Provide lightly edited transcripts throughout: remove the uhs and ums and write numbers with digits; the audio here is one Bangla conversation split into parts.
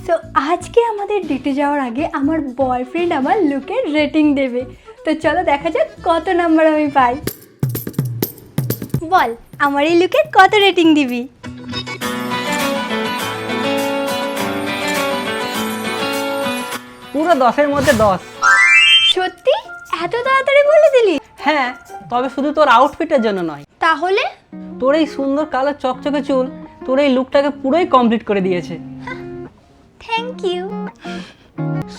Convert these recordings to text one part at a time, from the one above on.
সো আজকে আমাদের ডেটে যাওয়ার আগে আমার বয়ফ্রেন্ড আমার লুকের রেটিং দেবে। তো চলো দেখা যাক কত নাম্বার আমি পাই। বল আমার এই লুকের কত রেটিং দিবি? পুরো 10-এর মধ্যে 10। সত্যি এত তাড়াতাড়ি বলে দিলি? হ্যাঁ, তবে শুধু তোর আউটফিটের জন্য নয়, তাহলে তোর এই সুন্দর কালো চকচকে চুল তোর এই লুকটাকে পুরোই কমপ্লিট করে দিয়েছে। Thank you.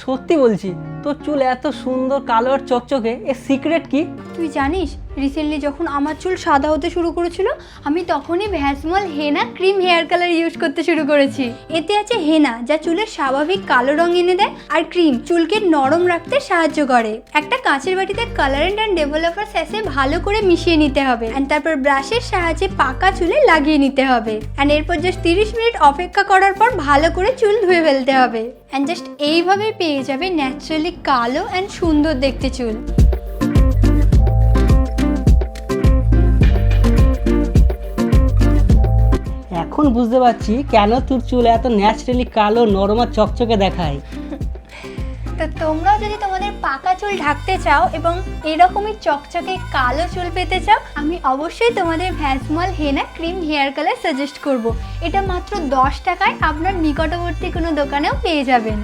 সত্যি বলছি, তোর চুল এত সুন্দর কালো আর চকচকে, এর সিক্রেট কি? তুই জানিস রিসেন্টলি যখন আমার চুল সাদা হতে শুরু করেছিল আমি তখনই ভ্যাসমল হেনা ক্রিম হেয়ার কালার ইউজ করতে শুরু করেছি। এতে আছে হেনা যা চুলের স্বাভাবিক কালো রং এনে দেয়, আর ক্রিম চুলকে নরম রাখতে সাহায্য করে। একটা কাঁচের বাটিতে কালারেন্ট অ্যান্ড ডেভেলপার স্যাশে ভালো করে মিশিয়ে নিতে হবে অ্যান্ড তারপর ব্রাশের সাহায্যে পাকা চুলে লাগিয়ে নিতে হবে অ্যান্ড এরপর জাস্ট 30 মিনিট অপেক্ষা করার পর ভালো করে চুল ধুয়ে ফেলতে হবে অ্যান্ড জাস্ট এইভাবে পেয়ে যাবে ন্যাচারালি কালো অ্যান্ড সুন্দর দেখতে চুল। এখন বুঝতে পারছি কেন তোর চুল এত ন্যাচারালি কালো, নরম আর চকচকে দেখায়। তো তোমরাও যদি তোমাদের পাকা চুল ঢাকতে চাও এবং এরকমই চকচকে কালো চুল পেতে চাও, আমি অবশ্যই তোমাদের ভ্যাসমল হেনা ক্রিম হেয়ার কালার সাজেস্ট করব। এটা মাত্র 10 টাকায় আপনার নিকটবর্তী কোনো দোকানেও পেয়ে যাবেন।